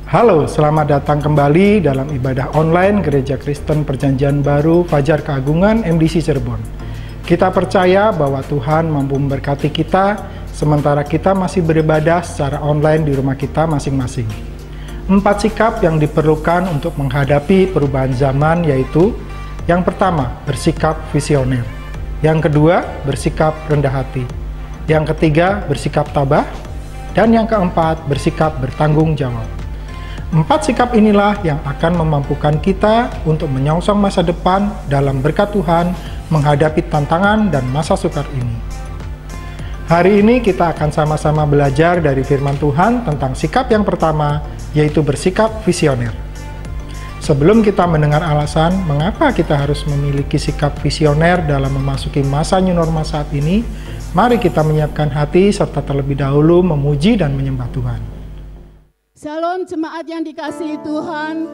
Halo, selamat datang kembali dalam ibadah online Gereja Kristen Perjanjian Baru Fajar Keagungan MDC Cirebon. Kita percaya bahwa Tuhan mampu memberkati kita sementara kita masih beribadah secara online di rumah kita masing-masing. 4 sikap yang diperlukan untuk menghadapi perubahan zaman yaitu: yang pertama, bersikap visioner; yang kedua, bersikap rendah hati; yang ketiga, bersikap tabah; dan yang keempat, bersikap bertanggung jawab. 4 sikap inilah yang akan memampukan kita untuk menyongsong masa depan dalam berkat Tuhan menghadapi tantangan dan masa sukar ini. Hari ini kita akan sama-sama belajar dari firman Tuhan tentang sikap yang pertama, yaitu bersikap visioner. Sebelum kita mendengar alasan mengapa kita harus memiliki sikap visioner dalam memasuki masa new normal saat ini, mari kita menyiapkan hati serta terlebih dahulu memuji dan menyembah Tuhan. Shalom jemaat yang dikasihi Tuhan.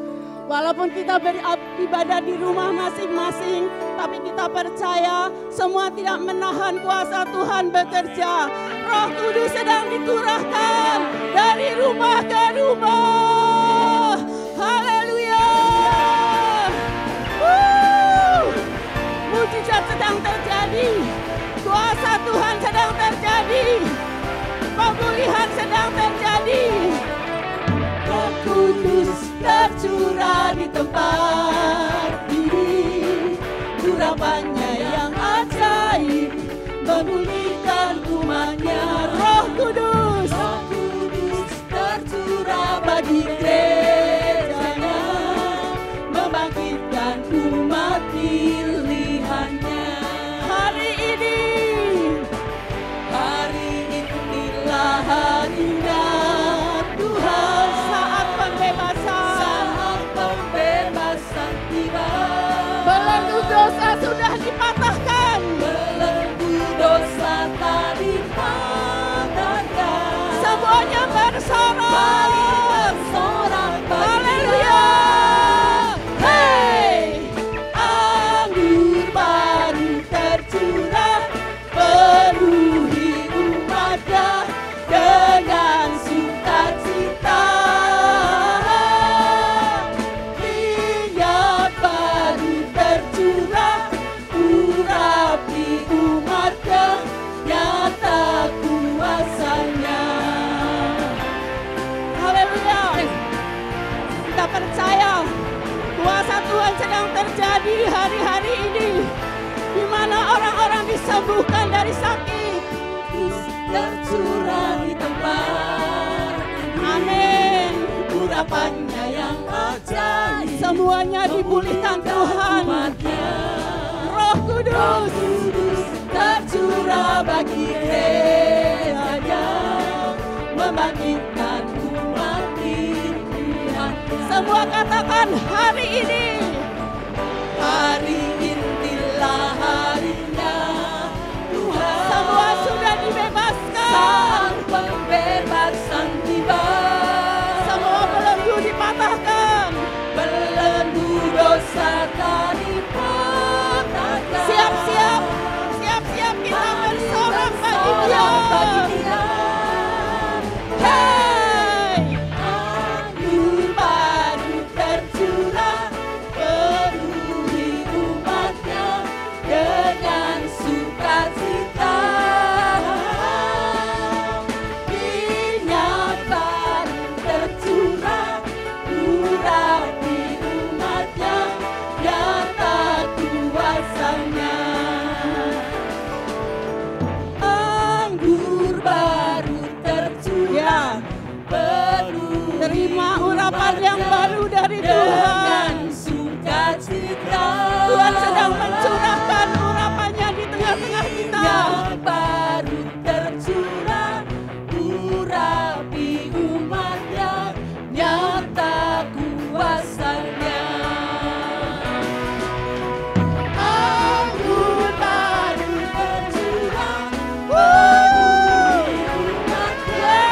Walaupun kita beribadah di rumah masing-masing, tapi kita percaya semua tidak menahan kuasa Tuhan bekerja. Roh Kudus sedang diturahkan dari rumah ke rumah. Haleluya. Mujizat sedang terjadi. Kuasa Tuhan sedang terjadi. Pemulihan sedang terjadi. Roh Kudus tercurah di tempat ini, urapannya yang ajaib memulihkan umatnya. Roh Kudus tercurah bagi gerejanya, membangkitkan umat pilihannya. Hari inilah harinya Tuhan, saat pembebasan tiba. Belenggu dosa sudah dipatahkan, belenggu dosa tak dipatahkan. Semuanya bersorak. Haleluya. Hey, anggur baru tercurah, penuhi umatnya dengan sukacita. Minyak baru tercurah, urapi umatnya, nyata kuasanya. Haleluya. Kita percaya kuasa Tuhan sedang terjadi hari-hari ini, di mana orang-orang disembuhkan dari sakit. Tercurah di tempat. Amin. Urapannya yang ajaib, semuanya dipulihkan Tuhan. Roh Kudus tercurah bagi gerejanya, membangkitkan umat pilihan. Semua katakan hari ini. Hari inilah harinya Tuhan. Semua sudah dibebaskan. Saat pembebasan tiba. Semua belenggu dipatahkan. Belenggu dosa tak dipatahkan. Siap-siap kita bersorak bagi Dia. Hey, anggur baru tercurah, penuhi umatnya dengan sukacita. Minyak baru tercurah, urapi umatnya, nyata kuasanya. Anggur baru tercurah, terima urapan yang baru dari Tuhan. Sukacita. Tuhan sedang mencurahkan urapannya di tengah-tengah kita. Yang baru tercurah, urapi umatnya, nyata kuasanya. Anggur baru tercurah, penuhi umatnya.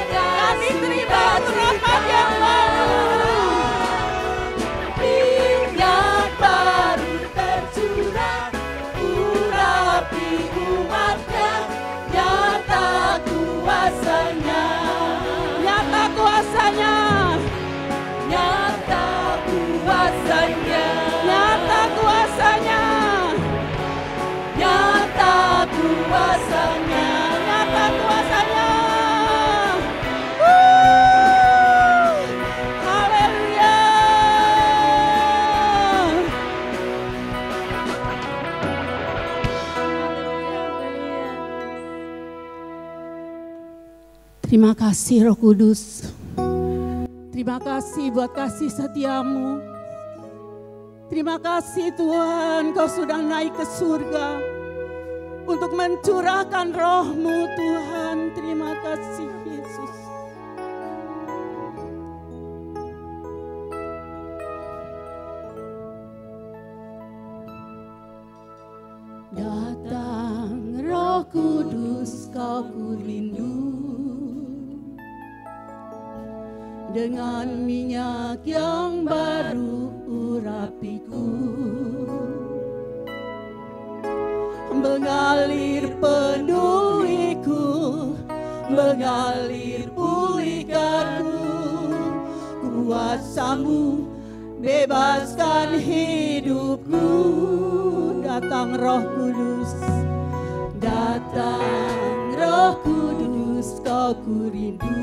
Kami terima urapan yang baru. Terima kasih Roh Kudus. Terima kasih buat kasih setiamu. Terima kasih Tuhan, Kau sudah naik ke surga untuk mencurahkan roh-Mu Tuhan. Terima kasih Yesus. Datang Roh Kudus, Kau ku rindu. Dengan minyak yang baru urapiku, mengalir penuhiku, mengalir pulihkanku. Kuasa-Mu bebaskan hidupku. Datang Roh Kudus, datang Roh Kudus, Kau ku rindu.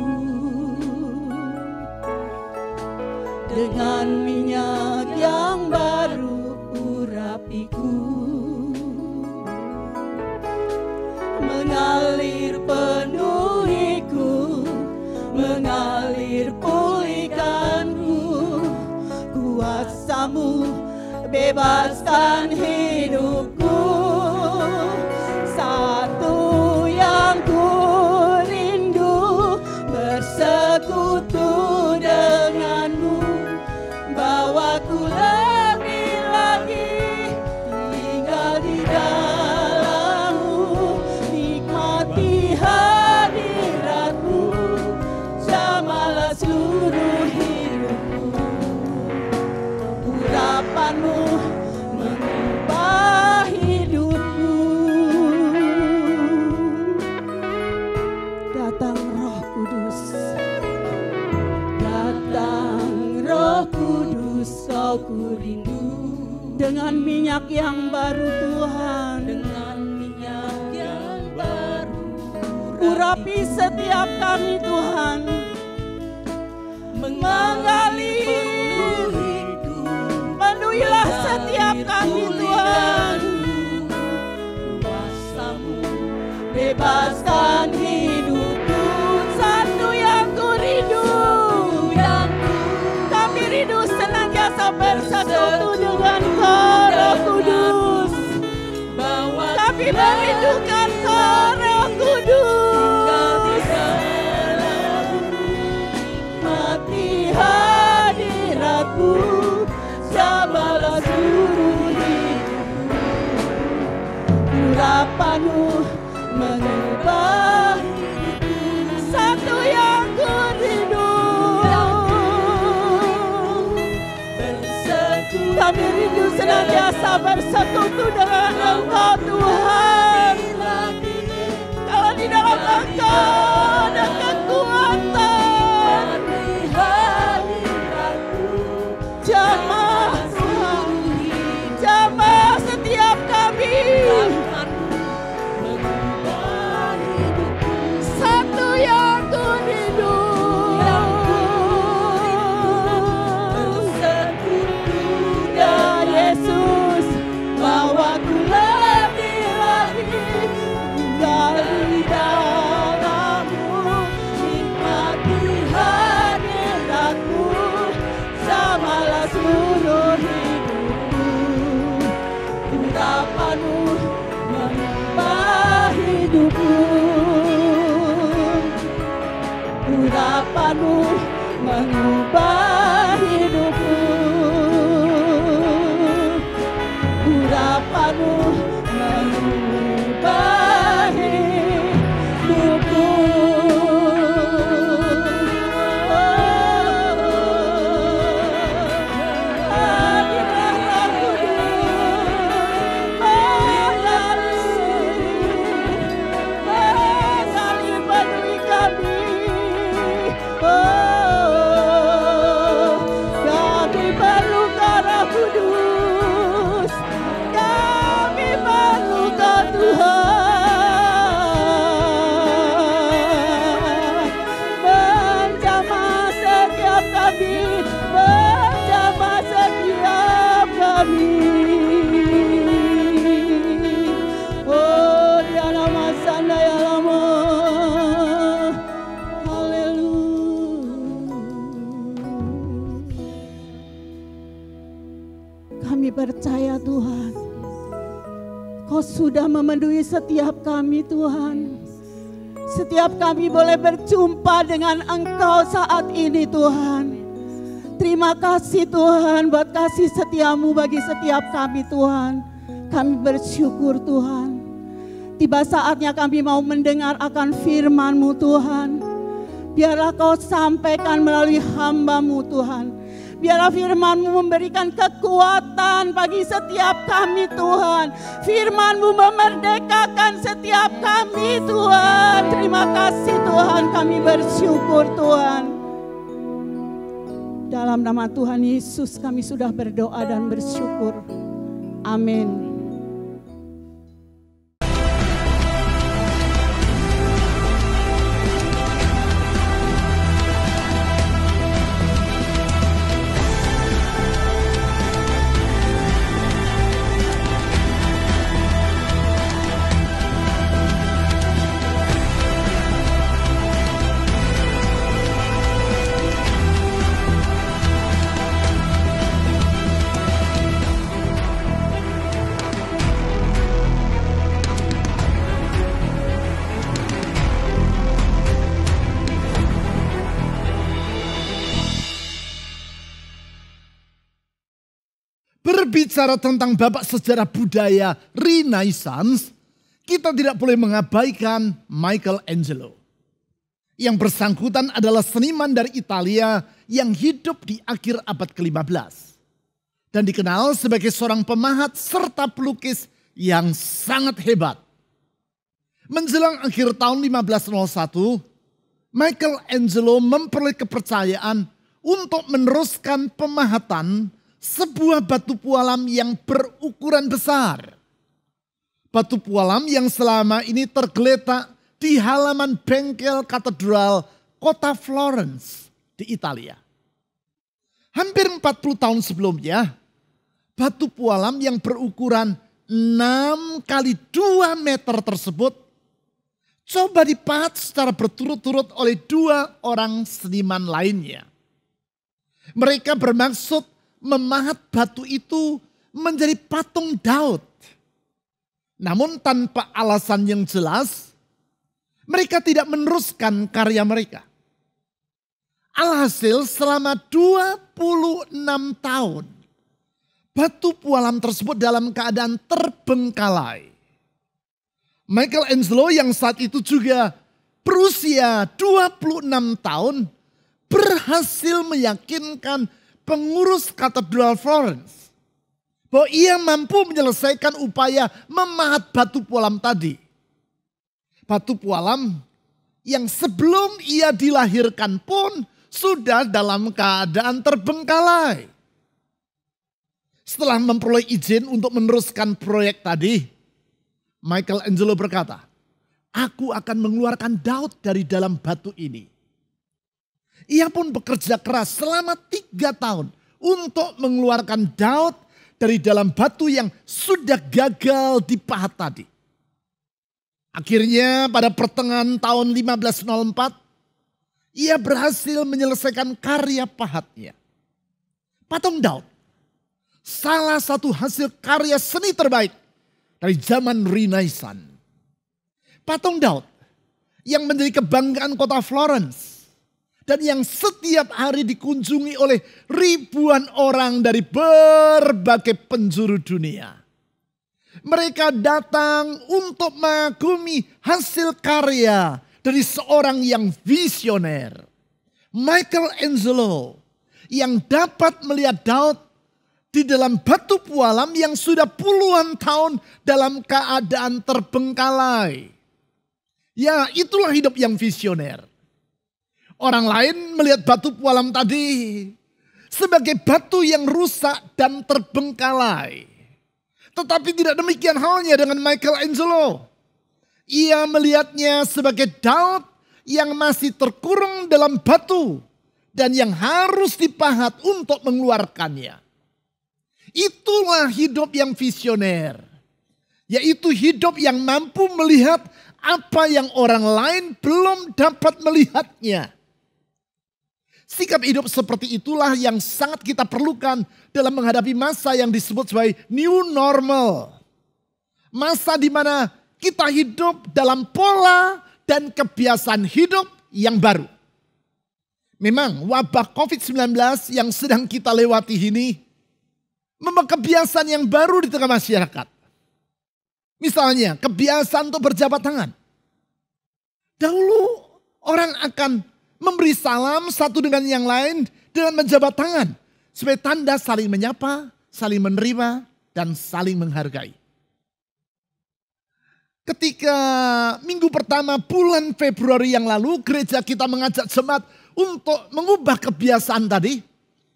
Dengan minyak yang baru urapiku, mengalir penuhiku, mengalir pulihkanku. Kuasa-Mu bebaskan hidupku. Satu yang ku rindu, bersekutu denganmu. Bawaku lebih lagi tinggal di dalam-Mu, nikmati hadirat-Mu, jamalah seluruh hidupku. Urapan-Mu mengubah hidupku. Datang Roh Kudus, datang Roh Kudus, Kau ku rindu. Dengan minyak yang baru Tuhan, dengan minyak yang baru urapi setiap kami Tuhan. Mengalir penuhilah setiap kami Tuhan. Kuasa-Mu bebaskan hidupku. Satu yang ku rindu, kami rindu senantiasa bersekutu dengan Kau Roh Kudus. Kami merindukan Kau Roh Kudus. Mati hadirat-Mu, jamalah seluruh hidupku. Urapan-Mu mengubah hidupku. Satu yang ku rindu, kami rindu senantiasa bersekutu dengan Engkau Tuhan. Kalau di dalam Engkau ada kekuatan, jamah setiap kami. Satu yang ku rindu, ya Yesus, bawaku lebih lagi tinggal di dalam-Mu, nikmati hadirat-Mu, jamalah seluruh hidupku. Urapan-Mu mengubah hidupku. Urapan-Mu mengubah hidupku. Urapan-Mu mengubah hidupku. Oh, sudah memenuhi setiap kami Tuhan. Setiap kami boleh berjumpa dengan Engkau saat ini Tuhan. Terima kasih Tuhan buat kasih setiamu bagi setiap kami Tuhan. Kami bersyukur Tuhan. Tiba saatnya kami mau mendengar akan firman-Mu Tuhan. Biarlah Kau sampaikan melalui hamba-Mu Tuhan. Biarlah firman-Mu memberikan kekuatan bagi setiap kami Tuhan. Firman-Mu memerdekakan setiap kami Tuhan. Terima kasih Tuhan, kami bersyukur Tuhan. Dalam nama Tuhan Yesus kami sudah berdoa dan bersyukur. Amin. Berbicara tentang babak sejarah budaya Renaissance, kita tidak boleh mengabaikan Michelangelo. Yang bersangkutan adalah seniman dari Italia yang hidup di akhir abad ke-15. Dan dikenal sebagai seorang pemahat serta pelukis yang sangat hebat. Menjelang akhir tahun 1501, Michelangelo memperoleh kepercayaan untuk meneruskan pemahatan sebuah batu pualam yang berukuran besar. Batu pualam yang selama ini tergeletak di halaman bengkel katedral kota Florence di Italia. Hampir 40 tahun sebelumnya, batu pualam yang berukuran 6 kali 2 meter tersebut coba dipahat secara berturut-turut oleh 2 orang seniman lainnya. Mereka bermaksud memahat batu itu menjadi patung Daud. Namun tanpa alasan yang jelas, mereka tidak meneruskan karya mereka. Alhasil selama 26 tahun, batu pualam tersebut dalam keadaan terbengkalai. Michelangelo yang saat itu juga berusia 26 tahun berhasil meyakinkan pengurus katedral Florence bahwa ia mampu menyelesaikan upaya memahat batu pualam tadi. Batu pualam yang sebelum ia dilahirkan pun sudah dalam keadaan terbengkalai. Setelah memperoleh izin untuk meneruskan proyek tadi, Michelangelo berkata, "Aku akan mengeluarkan Daud dari dalam batu ini." Ia pun bekerja keras selama 3 tahun untuk mengeluarkan Daud dari dalam batu yang sudah gagal dipahat tadi. Akhirnya pada pertengahan tahun 1504, ia berhasil menyelesaikan karya pahatnya. Patung Daud, salah satu hasil karya seni terbaik dari zaman Renaissance. Patung Daud yang menjadi kebanggaan kota Florence dan yang setiap hari dikunjungi oleh ribuan orang dari berbagai penjuru dunia. Mereka datang untuk mengagumi hasil karya dari seorang yang visioner, Michelangelo, yang dapat melihat Daud di dalam batu pualam yang sudah puluhan tahun dalam keadaan terbengkalai. Ya, itulah hidup yang visioner. Orang lain melihat batu pualam tadi sebagai batu yang rusak dan terbengkalai. Tetapi tidak demikian halnya dengan Michelangelo. Ia melihatnya sebagai Daud yang masih terkurung dalam batu dan yang harus dipahat untuk mengeluarkannya. Itulah hidup yang visioner. Yaitu hidup yang mampu melihat apa yang orang lain belum dapat melihatnya. Sikap hidup seperti itulah yang sangat kita perlukan dalam menghadapi masa yang disebut sebagai new normal. Masa di mana kita hidup dalam pola dan kebiasaan hidup yang baru. Memang wabah COVID-19 yang sedang kita lewati ini membawa kebiasaan yang baru di tengah masyarakat. Misalnya kebiasaan untuk berjabat tangan. Dahulu orang akan memberi salam satu dengan yang lain dengan menjabat tangan. Sebagai tanda saling menyapa, saling menerima, dan saling menghargai. Ketika minggu pertama bulan Februari yang lalu, gereja kita mengajak jemaat untuk mengubah kebiasaan tadi.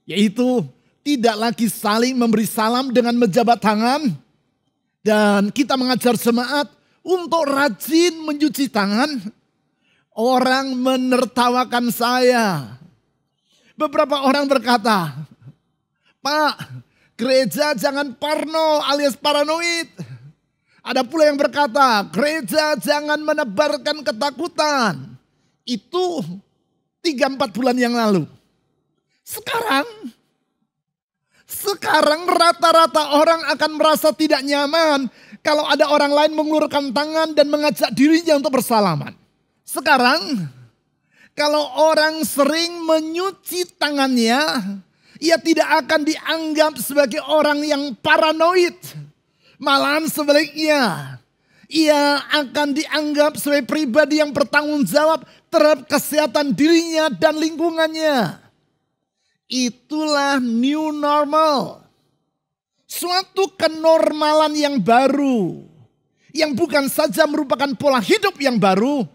Yaitu tidak lagi saling memberi salam dengan menjabat tangan. Dan kita mengajar jemaat untuk rajin mencuci tangan. Orang menertawakan saya. Beberapa orang berkata, "Pak, gereja jangan parno alias paranoid." Ada pula yang berkata, gereja jangan menebarkan ketakutan. Itu 3-4 bulan yang lalu. Sekarang rata-rata orang akan merasa tidak nyaman kalau ada orang lain mengulurkan tangan dan mengajak dirinya untuk bersalaman. Sekarang, kalau orang sering menyuci tangannya, ia tidak akan dianggap sebagai orang yang paranoid. Malahan sebaliknya, ia akan dianggap sebagai pribadi yang bertanggung jawab terhadap kesehatan dirinya dan lingkungannya. Itulah new normal. Suatu kenormalan yang baru. Yang bukan saja merupakan pola hidup yang baru,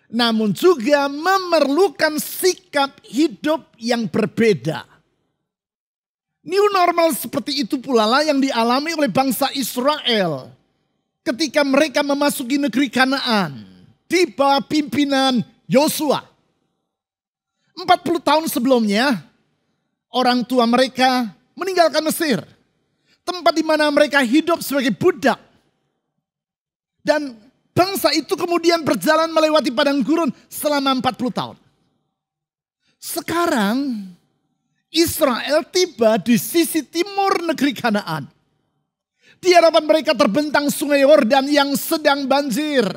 namun juga memerlukan sikap hidup yang berbeda. New normal seperti itu pula lah yang dialami oleh bangsa Israel ketika mereka memasuki negeri Kanaan di bawah pimpinan Yosua. 40 tahun sebelumnya orang tua mereka meninggalkan Mesir, tempat di mana mereka hidup sebagai budak. Dan bangsa itu kemudian berjalan melewati padang gurun selama 40 tahun. Sekarang Israel tiba di sisi timur negeri Kanaan. Di hadapan mereka terbentang sungai Yordan yang sedang banjir.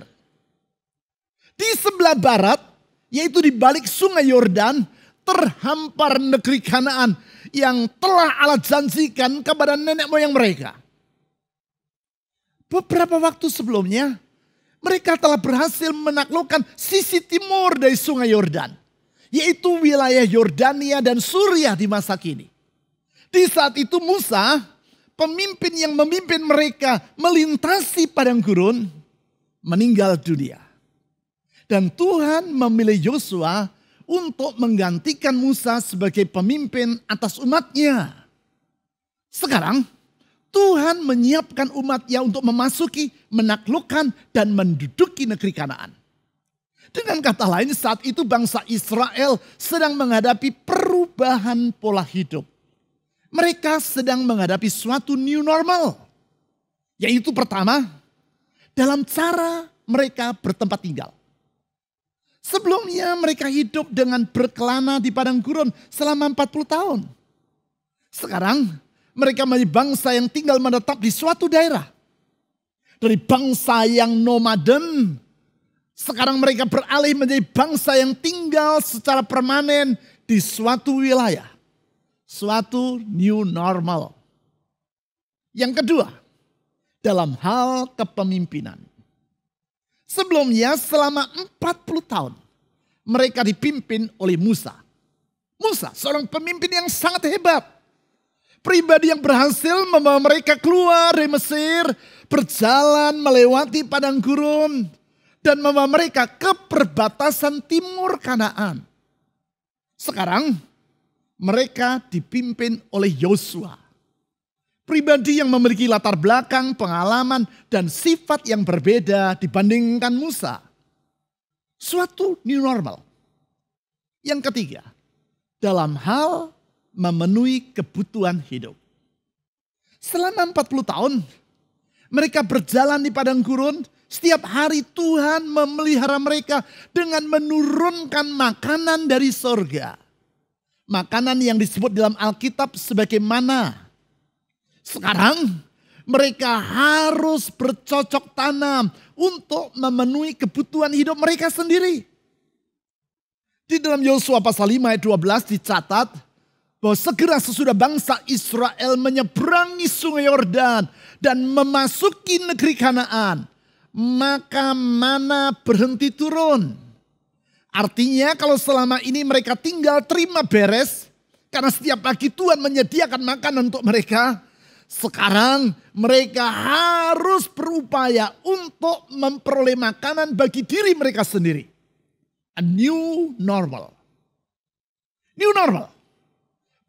Di sebelah barat, yaitu di balik sungai Yordan, terhampar negeri Kanaan yang telah Allah janjikan kepada nenek moyang mereka. Beberapa waktu sebelumnya, mereka telah berhasil menaklukkan sisi timur dari sungai Yordan. Yaitu wilayah Yordania dan Suriah di masa kini. Di saat itu Musa, pemimpin yang memimpin mereka melintasi padang gurun, meninggal dunia. Dan Tuhan memilih Yosua untuk menggantikan Musa sebagai pemimpin atas umatnya. Sekarang Tuhan menyiapkan umatnya untuk memasuki, menaklukkan, dan menduduki negeri Kanaan. Dengan kata lain, saat itu bangsa Israel sedang menghadapi perubahan pola hidup. Mereka sedang menghadapi suatu new normal. Yaitu pertama, dalam cara mereka bertempat tinggal. Sebelumnya mereka hidup dengan berkelana di padang gurun selama 40 tahun. Sekarang mereka menjadi bangsa yang tinggal menetap di suatu daerah. Dari bangsa yang nomaden, sekarang mereka beralih menjadi bangsa yang tinggal secara permanen di suatu wilayah. Suatu new normal. Yang kedua, dalam hal kepemimpinan. Sebelumnya selama 40 tahun mereka dipimpin oleh Musa. Musa seorang pemimpin yang sangat hebat. Pribadi yang berhasil membawa mereka keluar dari Mesir, berjalan melewati padang gurun, dan membawa mereka ke perbatasan timur Kanaan. Sekarang mereka dipimpin oleh Yosua. Pribadi yang memiliki latar belakang, pengalaman, dan sifat yang berbeda dibandingkan Musa. Suatu new normal. Yang ketiga, dalam hal memenuhi kebutuhan hidup. Selama 40 tahun, mereka berjalan di padang gurun. Setiap hari Tuhan memelihara mereka dengan menurunkan makanan dari sorga. Makanan yang disebut dalam Alkitab sebagai mana. Sekarang Mereka harus bercocok tanam untuk memenuhi kebutuhan hidup mereka sendiri. Di dalam Yosua pasal 5 ayat 12 dicatat bahwa segera sesudah bangsa Israel menyeberangi sungai Yordan dan memasuki negeri Kanaan, maka mana berhenti turun. Artinya kalau selama ini mereka tinggal terima beres, karena setiap pagi Tuhan menyediakan makanan untuk mereka, sekarang mereka harus berupaya untuk memperoleh makanan bagi diri mereka sendiri. A new normal. New normal.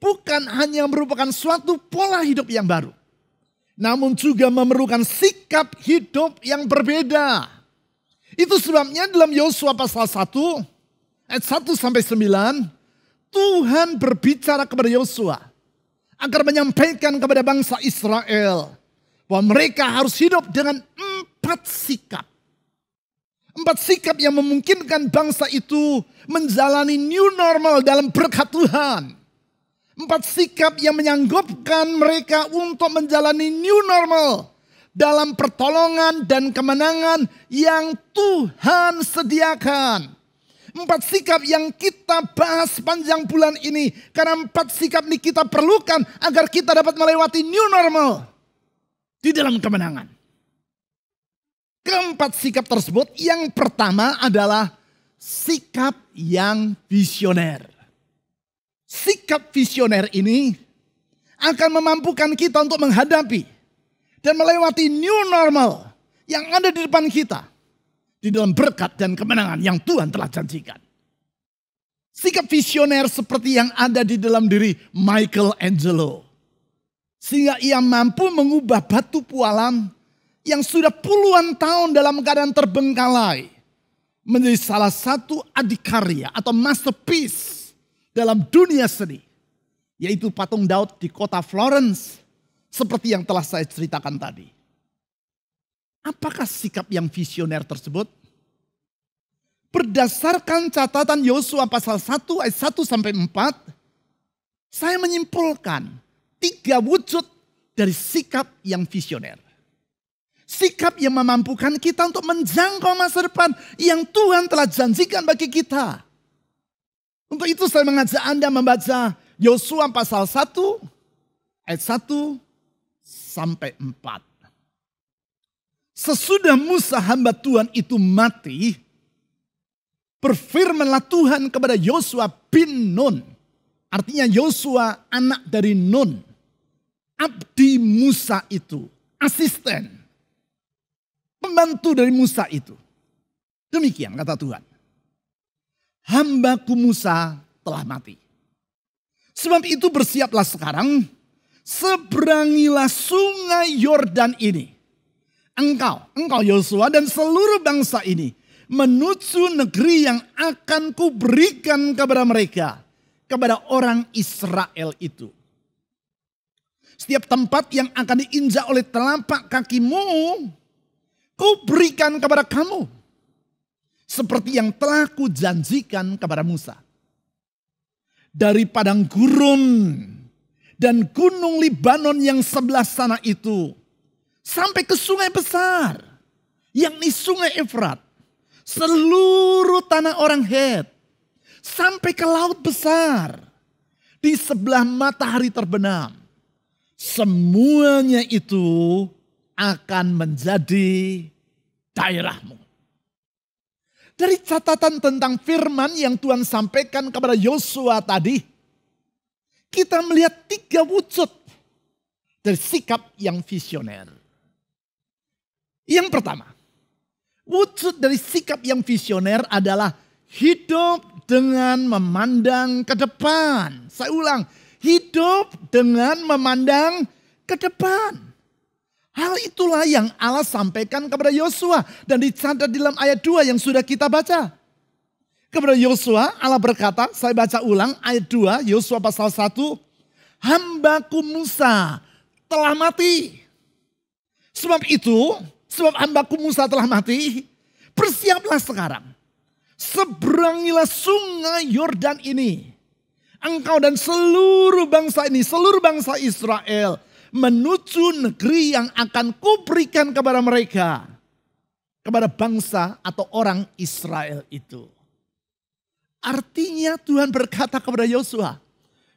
Bukan hanya merupakan suatu pola hidup yang baru, namun juga memerlukan sikap hidup yang berbeda. Itu sebabnya dalam Yosua pasal 1 ayat 1 sampai 9, Tuhan berbicara kepada Yosua agar menyampaikan kepada bangsa Israel bahwa mereka harus hidup dengan 4 sikap. 4 sikap yang memungkinkan bangsa itu menjalani new normal dalam berkat Tuhan. 4 sikap yang menyanggupkan mereka untuk menjalani new normal dalam pertolongan dan kemenangan yang Tuhan sediakan. 4 sikap yang kita bahas sepanjang bulan ini. Karena 4 sikap ini kita perlukan agar kita dapat melewati new normal di dalam kemenangan. Keempat sikap tersebut, yang pertama adalah sikap yang visioner. Sikap visioner ini akan memampukan kita untuk menghadapi dan melewati new normal yang ada di depan kita di dalam berkat dan kemenangan yang Tuhan telah janjikan. Sikap visioner seperti yang ada di dalam diri Michelangelo, sehingga ia mampu mengubah batu pualam yang sudah puluhan tahun dalam keadaan terbengkalai menjadi salah satu adikarya atau masterpiece dalam dunia seni, yaitu patung Daud di kota Florence, seperti yang telah saya ceritakan tadi. Apakah sikap yang visioner tersebut? Berdasarkan catatan Yosua pasal 1 ayat 1 sampai 4, saya menyimpulkan 3 wujud dari sikap yang visioner. Sikap yang memampukan kita untuk menjangkau masa depan yang Tuhan telah janjikan bagi kita. Untuk itu saya mengajak Anda membaca Yosua pasal 1 ayat 1 sampai 4. Sesudah Musa hamba Tuhan itu mati, berfirmanlah Tuhan kepada Yosua bin Nun. Artinya Yosua anak dari Nun. Abdi Musa itu, asisten, pembantu dari Musa itu. Demikian kata Tuhan. Hambaku Musa telah mati. Sebab itu bersiaplah sekarang, seberangilah sungai Yordan ini. Engkau Yosua dan seluruh bangsa ini menuju negeri yang akan kuberikan kepada mereka, kepada orang Israel itu. Setiap tempat yang akan diinjak oleh telapak kakimu, kuberikan kepada kamu, seperti yang telah kujanjikan kepada Musa. Dari padang gurun dan gunung Libanon yang sebelah sana itu, sampai ke sungai besar, yakni sungai Efrat, seluruh tanah orang Het, sampai ke laut besar, di sebelah matahari terbenam. Semuanya itu akan menjadi daerahmu. Dari catatan tentang firman yang Tuhan sampaikan kepada Yosua tadi, kita melihat 3 wujud dari sikap yang visioner. Yang pertama, wujud dari sikap yang visioner adalah hidup dengan memandang ke depan. Saya ulang, hidup dengan memandang ke depan. Hal itulah yang Allah sampaikan kepada Yosua dan dicatat di dalam ayat 2 yang sudah kita baca. Kepada Yosua Allah berkata, saya baca ulang ayat 2 Yosua pasal 1. Hambaku Musa telah mati. Sebab hambaku Musa telah mati, bersiaplah sekarang. Seberangilah sungai Yordan ini. Engkau dan seluruh bangsa ini, seluruh bangsa Israel, menuju negeri yang akan kuberikan kepada mereka, kepada bangsa atau orang Israel itu. Artinya Tuhan berkata kepada Yosua,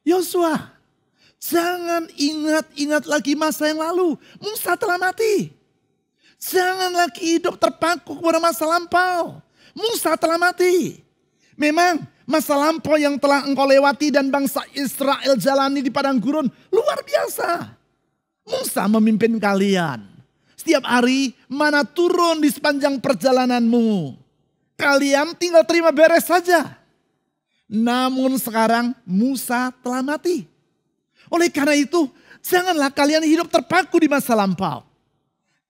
Yosua, jangan ingat-ingat lagi masa yang lalu. Musa telah mati. Jangan lagi hidup terpaku kepada masa lampau. Musa telah mati. Memang masa lampau yang telah engkau lewati dan bangsa Israel jalani di padang gurun luar biasa. Musa memimpin kalian. Setiap hari mana turun di sepanjang perjalananmu. Kalian tinggal terima beres saja. Namun sekarang Musa telah mati. Oleh karena itu, janganlah kalian hidup terpaku di masa lampau.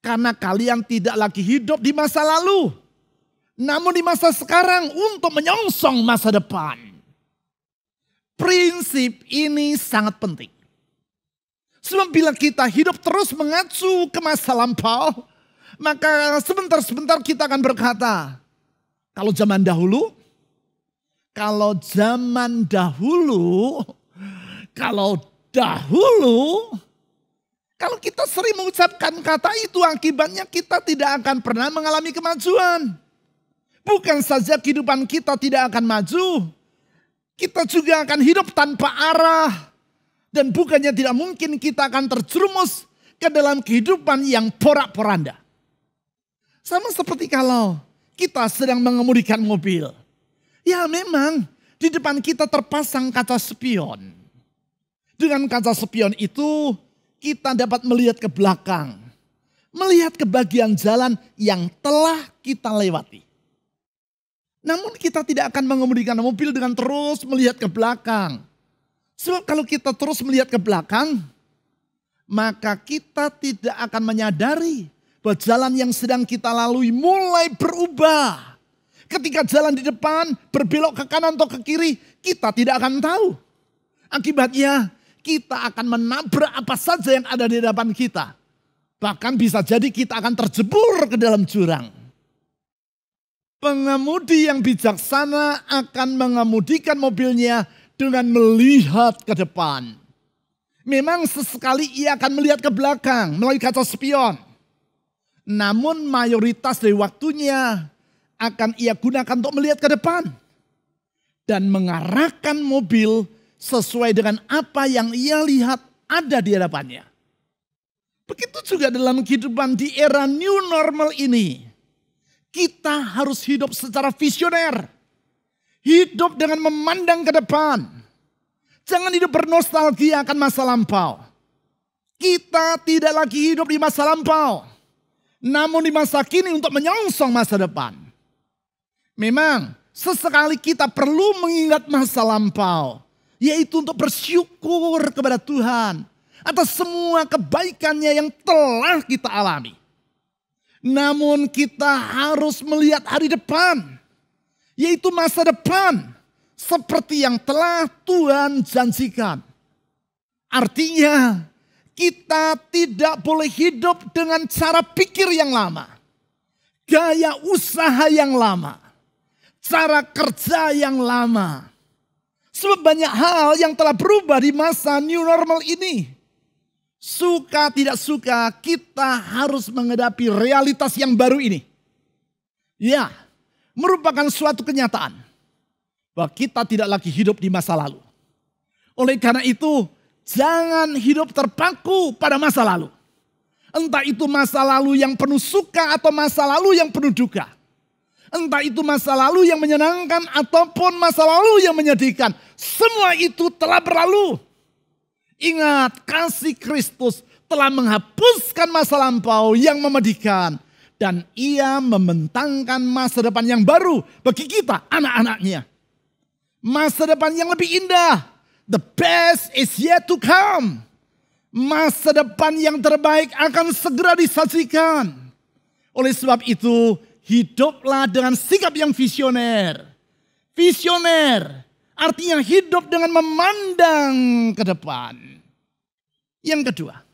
Karena kalian tidak lagi hidup di masa lalu. Namun di masa sekarang untuk menyongsong masa depan. Prinsip ini sangat penting. Sebab bila kita hidup terus mengacu ke masa lampau, maka sebentar-sebentar kita akan berkata, kalau zaman dahulu, kalau kita sering mengucapkan kata itu, akibatnya kita tidak akan pernah mengalami kemajuan. Bukan saja kehidupan kita tidak akan maju, kita juga akan hidup tanpa arah. Dan bukannya tidak mungkin kita akan terjerumus ke dalam kehidupan yang porak-poranda. Sama seperti kalau kita sedang mengemudikan mobil. Ya memang di depan kita terpasang kaca spion. Dengan kaca spion itu kita dapat melihat ke belakang. Melihat ke bagian jalan yang telah kita lewati. Namun kita tidak akan mengemudikan mobil dengan terus melihat ke belakang. Sebab kalau kita terus melihat ke belakang, maka kita tidak akan menyadari bahwa jalan yang sedang kita lalui mulai berubah. Ketika jalan di depan berbelok ke kanan atau ke kiri, kita tidak akan tahu. Akibatnya kita akan menabrak apa saja yang ada di depan kita. Bahkan bisa jadi kita akan terjebur ke dalam jurang. Pengemudi yang bijaksana akan mengemudikan mobilnya dengan melihat ke depan. Memang sesekali ia akan melihat ke belakang melalui kaca spion. Namun mayoritas dari waktunya akan ia gunakan untuk melihat ke depan. Dan mengarahkan mobil sesuai dengan apa yang ia lihat ada di hadapannya. Begitu juga dalam kehidupan di era new normal ini. Kita harus hidup secara visioner. Hidup dengan memandang ke depan. Jangan hidup bernostalgia akan masa lampau. Kita tidak lagi hidup di masa lampau. Namun di masa kini untuk menyongsong masa depan. Memang sesekali kita perlu mengingat masa lampau. Yaitu untuk bersyukur kepada Tuhan. Atas semua kebaikannya yang telah kita alami. Namun kita harus melihat hari depan. Yaitu masa depan. Seperti yang telah Tuhan janjikan. Artinya kita tidak boleh hidup dengan cara pikir yang lama. Gaya usaha yang lama. Cara kerja yang lama. Sebab banyak hal yang telah berubah di masa new normal ini. Suka tidak suka kita harus menghadapi realitas yang baru ini. Ya, merupakan suatu kenyataan. Bahwa kita tidak lagi hidup di masa lalu. Oleh karena itu, jangan hidup terpaku pada masa lalu. Entah itu masa lalu yang penuh suka atau masa lalu yang penuh duka. Entah itu masa lalu yang menyenangkan ataupun masa lalu yang menyedihkan. Semua itu telah berlalu. Ingat, kasih Kristus telah menghapuskan masa lampau yang memedihkan. Dan ia membentangkan masa depan yang baru bagi kita, anak-anaknya. Masa depan yang lebih indah. The best is yet to come. Masa depan yang terbaik akan segera disajikan. Oleh sebab itu, hiduplah dengan sikap yang visioner. Visioner artinya hidup dengan memandang ke depan. Yang kedua,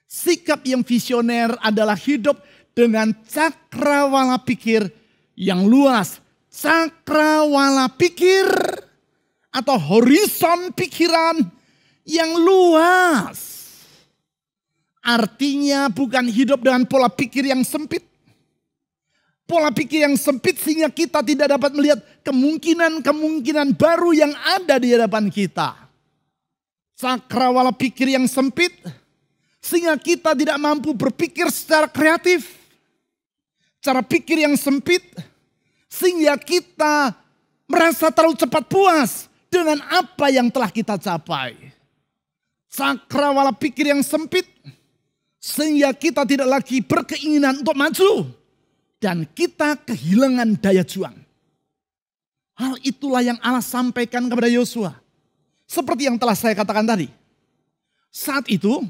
sikap yang visioner adalah hidup dengan cakrawala pikir yang luas. Cakrawala pikir atau horizon pikiran yang luas. Artinya bukan hidup dengan pola pikir yang sempit. Pola pikir yang sempit sehingga kita tidak dapat melihat kemungkinan-kemungkinan baru yang ada di hadapan kita. Cakrawala pikir yang sempit sehingga kita tidak mampu berpikir secara kreatif. Cara pikir yang sempit sehingga kita merasa terlalu cepat puas dengan apa yang telah kita capai. Cakrawala pikir yang sempit sehingga kita tidak lagi berkeinginan untuk maju dan kita kehilangan daya juang. Hal itulah yang Allah sampaikan kepada Yosua. Seperti yang telah saya katakan tadi. Saat itu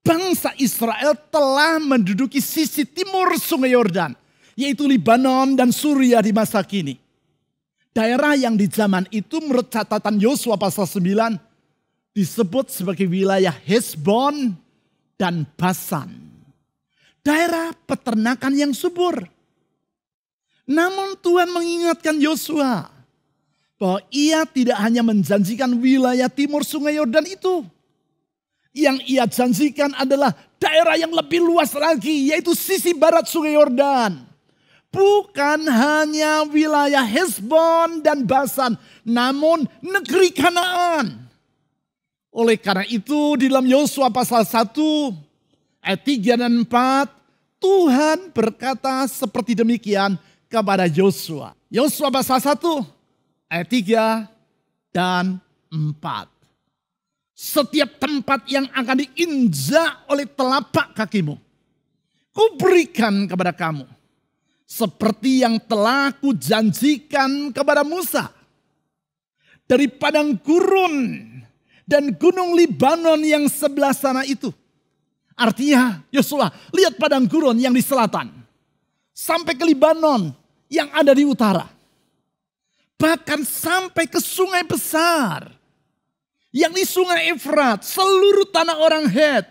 bangsa Israel telah menduduki sisi timur Sungai Yordan, yaitu Libanon dan Suria di masa kini. Daerah yang di zaman itu menurut catatan Yosua pasal 9 disebut sebagai wilayah Hesbon dan Basan. Daerah peternakan yang subur. Namun Tuhan mengingatkan Yosua bahwa ia tidak hanya menjanjikan wilayah timur Sungai Yordan itu. Yang ia janjikan adalah daerah yang lebih luas lagi, yaitu sisi barat Sungai Yordan. Bukan hanya wilayah Hesbon dan Basan, namun negeri Kanaan. Oleh karena itu di dalam Yosua pasal 1 ayat 3 dan 4, Tuhan berkata seperti demikian kepada Yosua. Yosua pasal 1 ayat 3 dan 4. Setiap tempat yang akan diinjak oleh telapak kakimu, kuberikan kepada kamu. Seperti yang telah kujanjikan kepada Musa. Dari padang gurun dan gunung Libanon yang sebelah sana itu. Artinya Yosua, lihat padang gurun yang di selatan. Sampai ke Libanon yang ada di utara. Bahkan sampai ke sungai besar. Yang di sungai Efrat, seluruh tanah orang Het.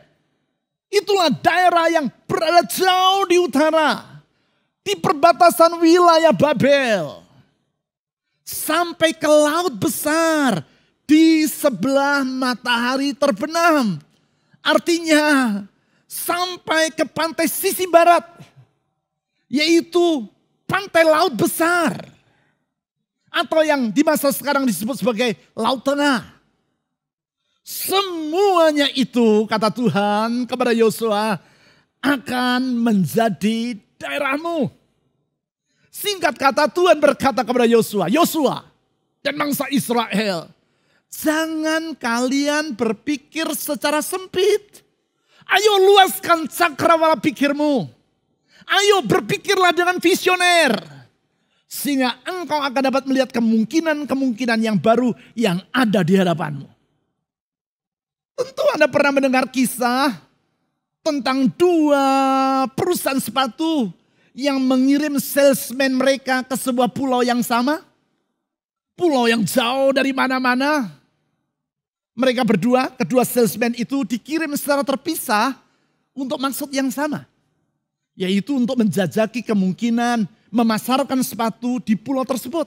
Itulah daerah yang berada jauh di utara. Di perbatasan wilayah Babel. Sampai ke laut besar. Di sebelah matahari terbenam. Artinya sampai ke pantai sisi barat. Yaitu pantai laut besar. Atau yang di masa sekarang disebut sebagai Laut Tengah. Semuanya itu kata Tuhan kepada Yosua akan menjadi daerahmu. Singkat kata Tuhan berkata kepada Yosua, Yosua dan bangsa Israel, jangan kalian berpikir secara sempit. Ayo luaskan cakrawala pikirmu. Ayo berpikirlah dengan visioner. Sehingga engkau akan dapat melihat kemungkinan-kemungkinan yang baru yang ada di hadapanmu. Tentu Anda pernah mendengar kisah tentang dua perusahaan sepatu yang mengirim salesman mereka ke sebuah pulau yang sama. Pulau yang jauh dari mana-mana. Mereka berdua, kedua salesman itu dikirim secara terpisah untuk maksud yang sama. Yaitu untuk menjajaki kemungkinan memasarkan sepatu di pulau tersebut.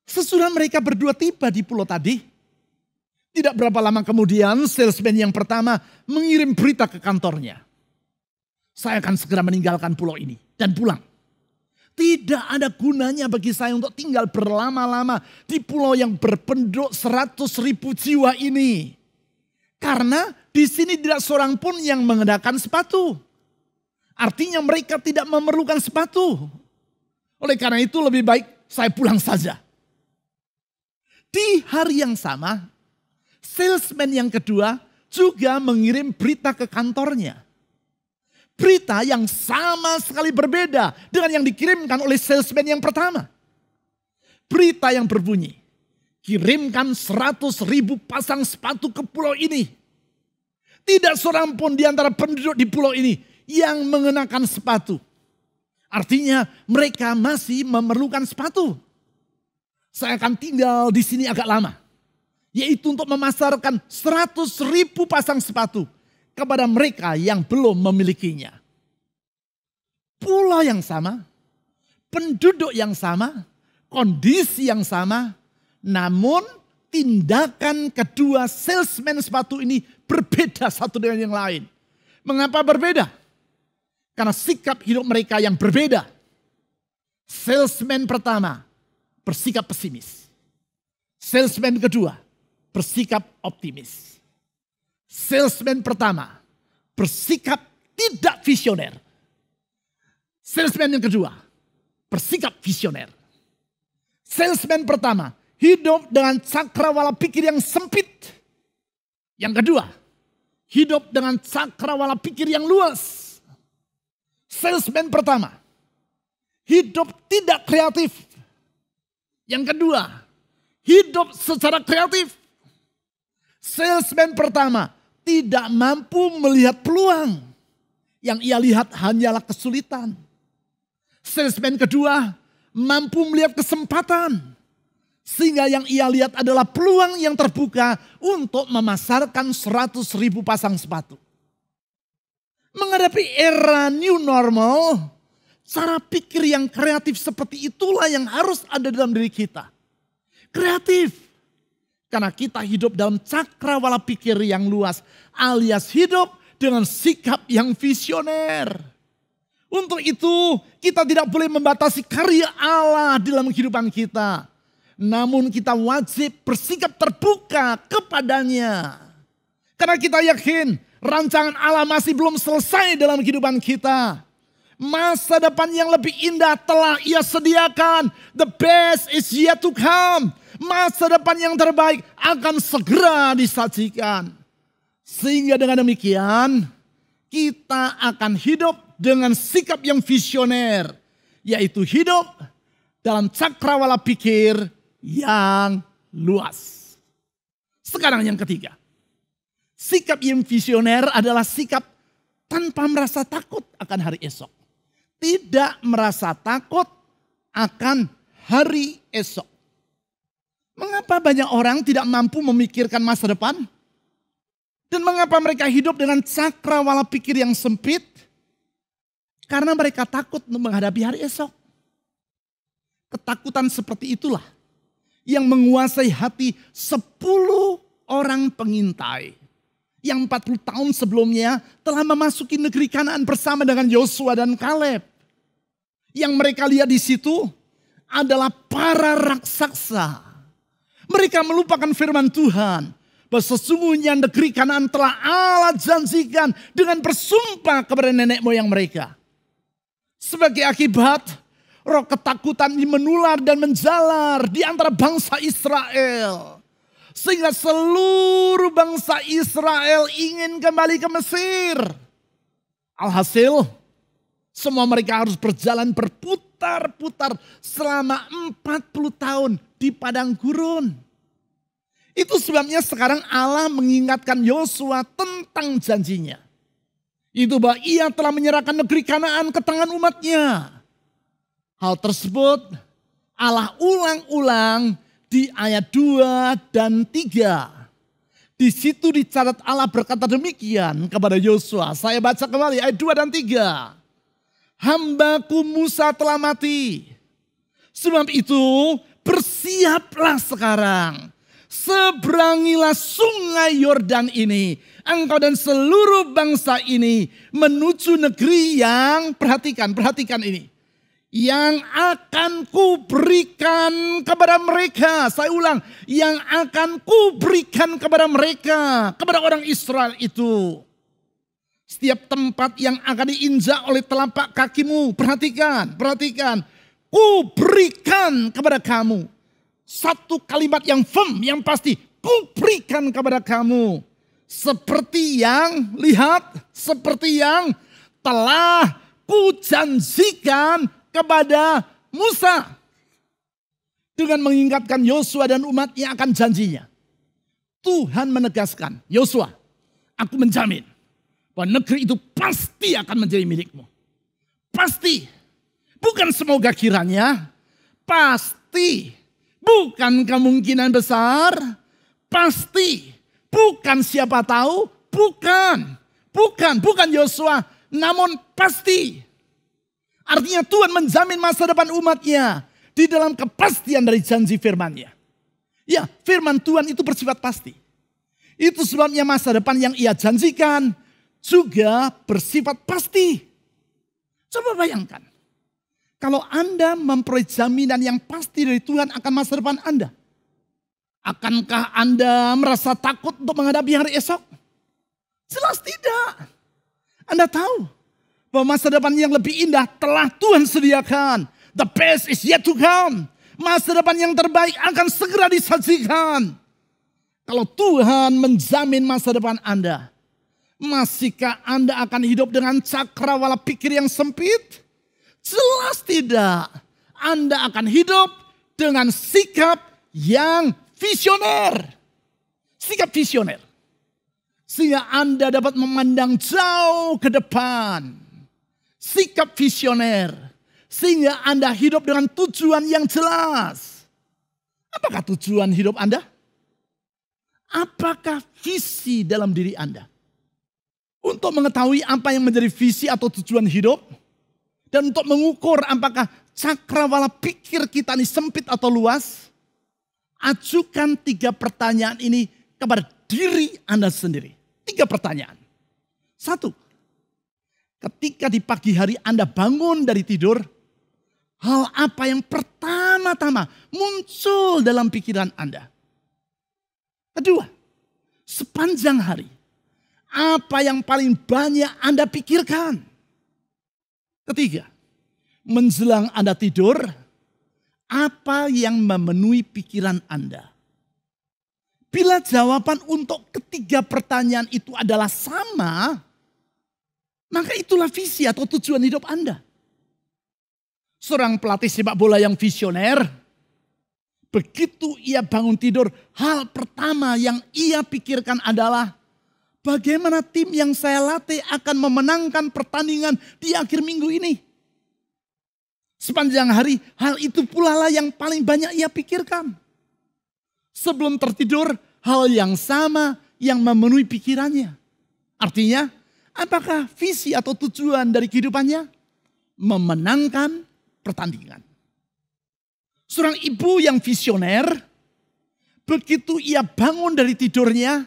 Sesudah mereka berdua tiba di pulau tadi, tidak berapa lama kemudian salesman yang pertama mengirim berita ke kantornya. Saya akan segera meninggalkan pulau ini dan pulang. Tidak ada gunanya bagi saya untuk tinggal berlama-lama di pulau yang berpenduduk 100.000 jiwa ini. Karena di sini tidak seorang pun yang mengenakan sepatu. Artinya mereka tidak memerlukan sepatu. Oleh karena itu lebih baik saya pulang saja. Di hari yang sama, salesman yang kedua juga mengirim berita ke kantornya. Berita yang sama sekali berbeda dengan yang dikirimkan oleh salesman yang pertama. Berita yang berbunyi, kirimkan 100.000 pasang sepatu ke pulau ini. Tidak seorang pun di antara penduduk di pulau ini yang mengenakan sepatu. Artinya mereka masih memerlukan sepatu. Saya akan tinggal di sini agak lama. Yaitu untuk memasarkan 100.000 pasang sepatu kepada mereka yang belum memilikinya. Pulau yang sama, penduduk yang sama, kondisi yang sama, namun tindakan kedua salesman sepatu ini berbeda satu dengan yang lain. Mengapa berbeda? Karena sikap hidup mereka yang berbeda. Salesman pertama bersikap pesimis. Salesman kedua bersikap optimis. Salesman pertama bersikap tidak visioner. Salesman yang kedua bersikap visioner. Salesman pertama hidup dengan cakrawala pikir yang sempit. Yang kedua, hidup dengan cakrawala pikir yang luas. Salesman pertama, hidup tidak kreatif. Yang kedua, hidup secara kreatif. Salesman pertama tidak mampu melihat peluang. Yang ia lihat hanyalah kesulitan. Salesman kedua mampu melihat kesempatan. Sehingga yang ia lihat adalah peluang yang terbuka untuk memasarkan 100.000 pasang sepatu. Menghadapi era new normal, cara pikir yang kreatif seperti itulah yang harus ada dalam diri kita. Kreatif. Karena kita hidup dalam cakrawala pikir yang luas, alias hidup dengan sikap yang visioner. Untuk itu kita tidak boleh membatasi karya Allah dalam kehidupan kita. Namun kita wajib bersikap terbuka kepadanya. Karena kita yakin rancangan Allah masih belum selesai dalam kehidupan kita. Masa depan yang lebih indah telah Ia sediakan. The best is yet to come. Masa depan yang terbaik akan segera disajikan. Sehingga dengan demikian kita akan hidup dengan sikap yang visioner. Yaitu hidup dalam cakrawala pikir yang luas. Sekarang yang ketiga. Sikap yang visioner adalah sikap tanpa merasa takut akan hari esok. Tidak merasa takut akan hari esok. Mengapa banyak orang tidak mampu memikirkan masa depan? Dan mengapa mereka hidup dengan cakrawala pikir yang sempit? Karena mereka takut menghadapi hari esok. Ketakutan seperti itulah yang menguasai hati 10 orang pengintai. Yang 40 tahun sebelumnya telah memasuki negeri Kanaan bersama dengan Yosua dan Kaleb. Yang mereka lihat di situ adalah para raksasa. Mereka melupakan firman Tuhan. Bahwa sesungguhnya negeri Kanaan telah Allah janjikan dengan bersumpah kepada nenek moyang mereka. Sebagai akibat, roh ketakutan ini menular dan menjalar di antara bangsa Israel. Sehingga seluruh bangsa Israel ingin kembali ke Mesir. Alhasil, semua mereka harus berjalan berputar-putar selama 40 tahun di padang gurun. Itu sebabnya sekarang Allah mengingatkan Yosua tentang janjinya. Itu bahwa Ia telah menyerahkan negeri Kanaan ke tangan umatnya. Hal tersebut Allah ulang-ulang di ayat 2 dan 3. Di situ dicatat Allah berkata demikian kepada Yosua. Saya baca kembali ayat 2 dan 3. Hambaku Musa telah mati. Sebab itu bersiaplah sekarang. Seberangilah sungai Yordan ini. Engkau dan seluruh bangsa ini menuju negeri yang, perhatikan ini. Yang akan kuberikan kepada mereka. Saya ulang. Yang akan kuberikan kepada mereka. Kepada orang Israel itu. Setiap tempat yang akan diinjak oleh telapak kakimu. Perhatikan. Kuberikan kepada kamu. Satu kalimat yang firm, yang pasti. Kuberikan kepada kamu. Seperti yang, lihat. Seperti yang telah kujanjikan kepada Musa. Dengan mengingatkan Yosua dan umatnya akan janjinya. Tuhan menegaskan, Yosua, aku menjamin bahwa negeri itu pasti akan menjadi milikmu. Pasti. Bukan semoga kiranya. Pasti. Bukan kemungkinan besar. Pasti. Bukan siapa tahu. Bukan Yosua. Namun pasti. Artinya Tuhan menjamin masa depan umatnya di dalam kepastian dari janji firman-Nya. Ya, firman Tuhan itu bersifat pasti. Itu sebabnya masa depan yang ia janjikan juga bersifat pasti. Coba bayangkan, kalau Anda memperoleh jaminan yang pasti dari Tuhan akan masa depan Anda, akankah Anda merasa takut untuk menghadapi hari esok? Jelas tidak. Anda tahu bahwa masa depan yang lebih indah telah Tuhan sediakan. The best is yet to come. Masa depan yang terbaik akan segera disajikan. Kalau Tuhan menjamin masa depan Anda, masihkah Anda akan hidup dengan cakrawala pikir yang sempit? Jelas tidak. Anda akan hidup dengan sikap yang visioner. Sikap visioner. Sehingga Anda dapat memandang jauh ke depan. Sikap visioner. Sehingga Anda hidup dengan tujuan yang jelas. Apakah tujuan hidup Anda? Apakah visi dalam diri Anda? Untuk mengetahui apa yang menjadi visi atau tujuan hidup. Dan untuk mengukur apakah cakrawala pikir kita ini sempit atau luas. Ajukan 3 pertanyaan ini kepada diri Anda sendiri. 3 pertanyaan. 1. Ketika di pagi hari Anda bangun dari tidur. Hal apa yang pertama-tama muncul dalam pikiran Anda? Kedua, sepanjang hari, apa yang paling banyak Anda pikirkan? Ketiga, menjelang Anda tidur, apa yang memenuhi pikiran Anda? Bila jawaban untuk ketiga pertanyaan itu adalah sama, maka itulah visi atau tujuan hidup Anda. Seorang pelatih sepak bola yang visioner, begitu ia bangun tidur, hal pertama yang ia pikirkan adalah bagaimana tim yang saya latih akan memenangkan pertandingan di akhir minggu ini. Sepanjang hari, hal itu pula lah yang paling banyak ia pikirkan. Sebelum tertidur, hal yang sama yang memenuhi pikirannya. Artinya, apakah visi atau tujuan dari kehidupannya? Memenangkan pertandingan. Seorang ibu yang visioner, begitu ia bangun dari tidurnya,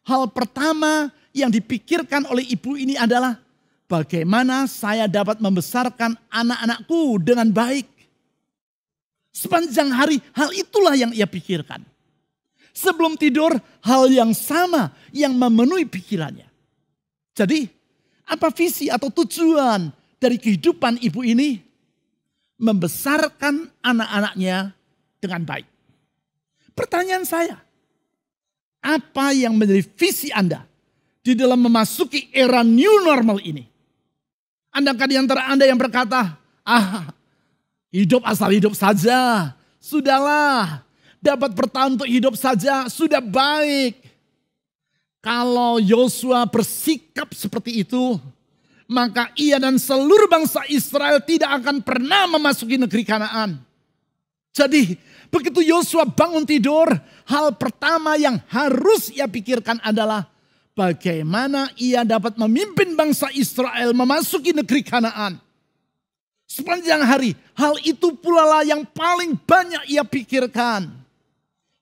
hal pertama yang dipikirkan oleh ibu ini adalah bagaimana saya dapat membesarkan anak-anakku dengan baik. Sepanjang hari, hal itulah yang ia pikirkan. Sebelum tidur, hal yang sama yang memenuhi pikirannya. Jadi, apa visi atau tujuan dari kehidupan ibu ini? Membesarkan anak-anaknya dengan baik. Pertanyaan saya, apa yang menjadi visi Anda di dalam memasuki era new normal ini? Adakah di antara Anda yang berkata, hidup asal hidup saja, sudahlah, dapat bertahan untuk hidup saja, sudah baik. Kalau Yosua bersikap seperti itu, maka ia dan seluruh bangsa Israel tidak akan pernah memasuki negeri Kanaan. Jadi begitu Yosua bangun tidur, hal pertama yang harus ia pikirkan adalah bagaimana ia dapat memimpin bangsa Israel memasuki negeri Kanaan. Sepanjang hari, hal itu pula lah yang paling banyak ia pikirkan.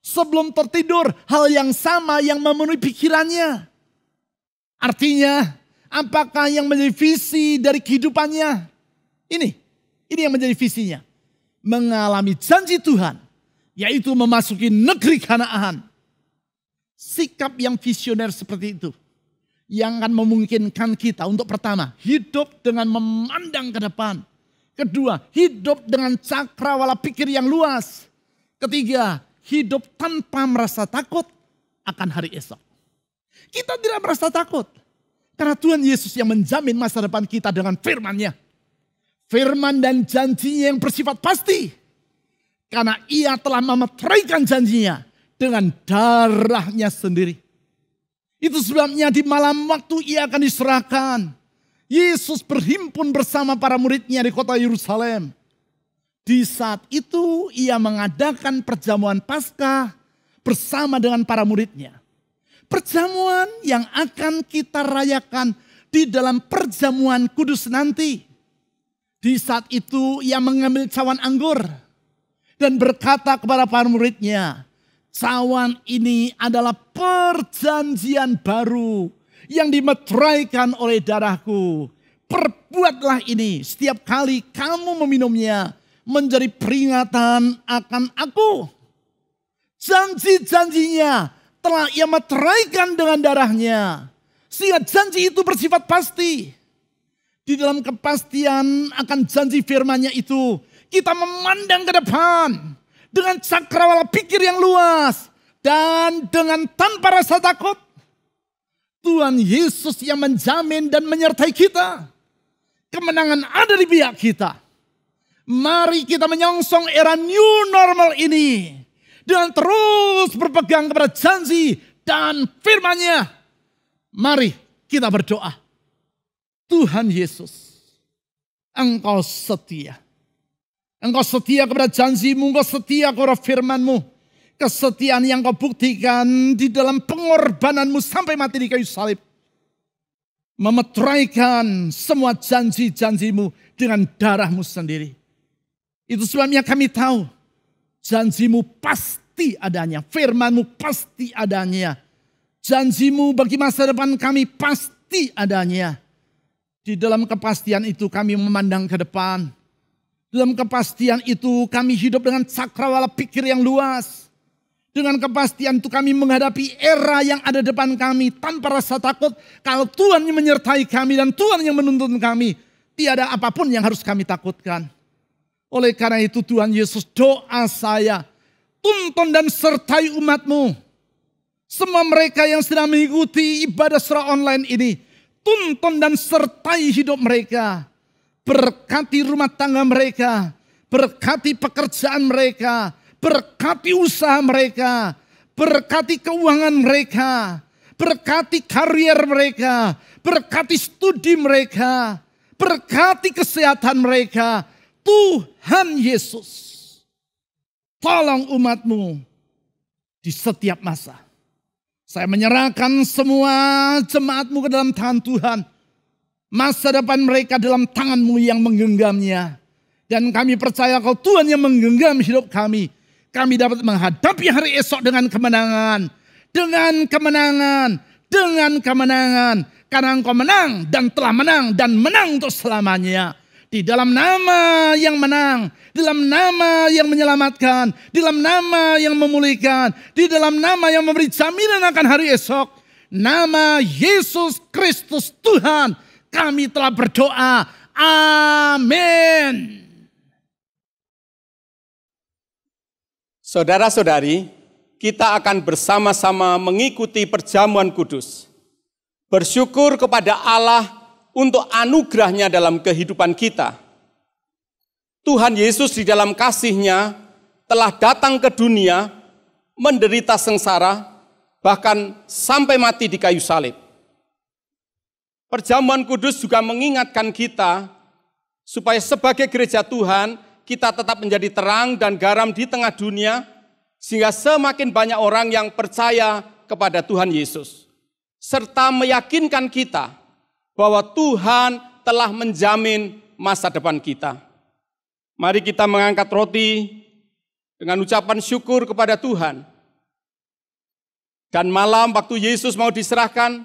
Sebelum tertidur, hal yang sama yang memenuhi pikirannya. Artinya, apakah yang menjadi visi dari kehidupannya? Ini yang menjadi visinya. Mengalami janji Tuhan, yaitu memasuki negeri Kanaan. Sikap yang visioner seperti itu, yang akan memungkinkan kita untuk pertama, hidup dengan memandang ke depan. Kedua, hidup dengan cakrawala pikir yang luas. Ketiga, hidup tanpa merasa takut akan hari esok. Kita tidak merasa takut. Karena Tuhan Yesus yang menjamin masa depan kita dengan firman-Nya. Firman dan janjinya yang bersifat pasti. Karena ia telah memeteraikan janjinya dengan darahnya sendiri. Itu sebabnya di malam waktu ia akan diserahkan. Yesus berhimpun bersama para muridnya di kota Yerusalem. Di saat itu ia mengadakan perjamuan Paskah bersama dengan para muridnya. Perjamuan yang akan kita rayakan di dalam perjamuan kudus nanti. Di saat itu ia mengambil cawan anggur dan berkata kepada para muridnya, Cawan ini adalah perjanjian baru yang dimeteraikan oleh darahku. Perbuatlah ini setiap kali kamu meminumnya menjadi peringatan akan aku. Janji-janjinya telah ia meteraikan dengan darahnya. Sehingga janji itu bersifat pasti. Di dalam kepastian akan janji firman-Nya itu, kita memandang ke depan dengan cakrawala pikir yang luas dan dengan tanpa rasa takut. Tuhan Yesus yang menjamin dan menyertai kita. Kemenangan ada di pihak kita. Mari kita menyongsong era new normal ini dengan terus berpegang kepada janji dan firman-Nya. Mari kita berdoa. Tuhan Yesus, Engkau setia. Engkau setia kepada janji-Mu, Engkau setia kepada firman-Mu. Kesetiaan yang Kau buktikan di dalam pengorbanan-Mu sampai mati di kayu salib. Memeteraikan semua janji-janji-Mu dengan darah-Mu sendiri. Itu sebabnya kami tahu janji-Mu pasti adanya, firman-Mu pasti adanya. Janji-Mu bagi masa depan kami pasti adanya. Di dalam kepastian itu kami memandang ke depan. Dalam kepastian itu kami hidup dengan cakrawala pikir yang luas. Dengan kepastian itu kami menghadapi era yang ada depan kami tanpa rasa takut. Kalau Tuhan yang menyertai kami dan Tuhan yang menuntun kami, tiada apapun yang harus kami takutkan. Oleh karena itu Tuhan Yesus, doa saya, tuntun dan sertai umat-Mu. Semua mereka yang sedang mengikuti ibadah secara online ini, tuntun dan sertai hidup mereka. Berkati rumah tangga mereka, berkati pekerjaan mereka, berkati usaha mereka, berkati keuangan mereka, berkati karier mereka, berkati studi mereka, berkati kesehatan mereka. Tuhan Yesus, tolong umat-Mu di setiap masa. Saya menyerahkan semua jemaat-Mu ke dalam tangan Tuhan. Masa depan mereka dalam tangan-Mu yang menggenggamnya. Dan kami percaya kalau Tuhan yang menggenggam hidup kami. Kami dapat menghadapi hari esok dengan kemenangan. Dengan kemenangan. Dengan kemenangan. Karena Engkau menang dan telah menang dan menang untuk selamanya. Di dalam nama yang menang. Di dalam nama yang menyelamatkan. Di dalam nama yang memulihkan. Di dalam nama yang memberi jaminan akan hari esok. Nama Yesus Kristus Tuhan. Kami telah berdoa. Amin. Saudara-saudari, kita akan bersama-sama mengikuti perjamuan kudus. Bersyukur kepada Allah untuk anugerah-Nya dalam kehidupan kita. Tuhan Yesus di dalam kasih-Nya telah datang ke dunia, menderita sengsara, bahkan sampai mati di kayu salib. Perjamuan kudus juga mengingatkan kita supaya sebagai gereja Tuhan, kita tetap menjadi terang dan garam di tengah dunia, sehingga semakin banyak orang yang percaya kepada Tuhan Yesus. Serta meyakinkan kita bahwa Tuhan telah menjamin masa depan kita. Mari kita mengangkat roti dengan ucapan syukur kepada Tuhan. Dan malam waktu Yesus mau diserahkan,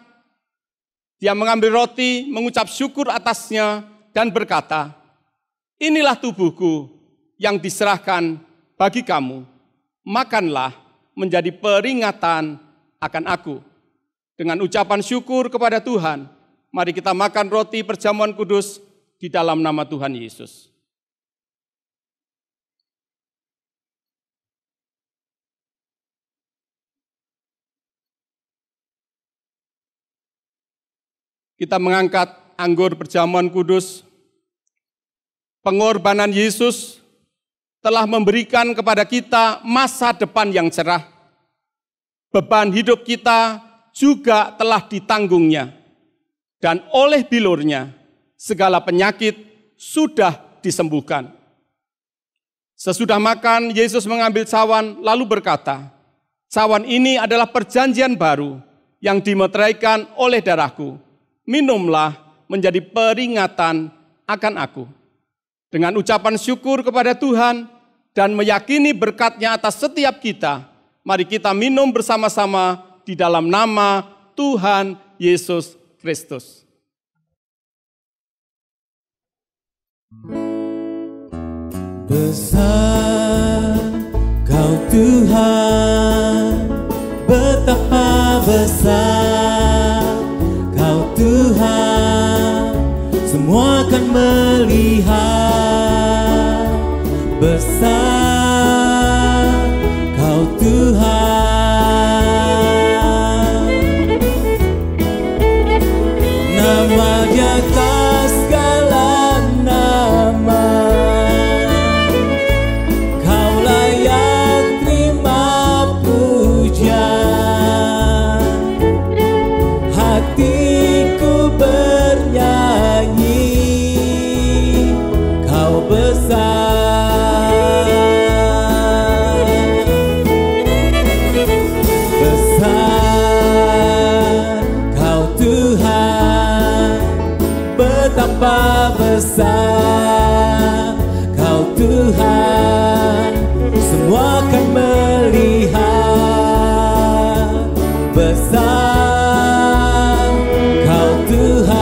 Dia mengambil roti, mengucap syukur atasnya, dan berkata, inilah tubuhku yang diserahkan bagi kamu. Makanlah menjadi peringatan akan aku. Dengan ucapan syukur kepada Tuhan, mari kita makan roti perjamuan kudus di dalam nama Tuhan Yesus. Kita mengangkat anggur perjamuan kudus. Pengorbanan Yesus telah memberikan kepada kita masa depan yang cerah. Beban hidup kita juga telah ditanggungnya. Dan oleh bilurnya, segala penyakit sudah disembuhkan. Sesudah makan, Yesus mengambil cawan lalu berkata, cawan ini adalah perjanjian baru yang dimeteraikan oleh darahku. Minumlah menjadi peringatan akan aku. Dengan ucapan syukur kepada Tuhan dan meyakini berkat-Nya atas setiap kita, Mari kita minum bersama-sama di dalam nama Tuhan Yesus Kristus. Besar Kau Tuhan, betapa besar Kau Tuhan, semua akan melihat. Besar Kau Tuhan, nama di atas segala nama. Kau layak terima pujian. Hatiku bernyanyi, Kau besar. Betapa besar Kau Tuhan, semua akan melihat. Besar Kau Tuhan.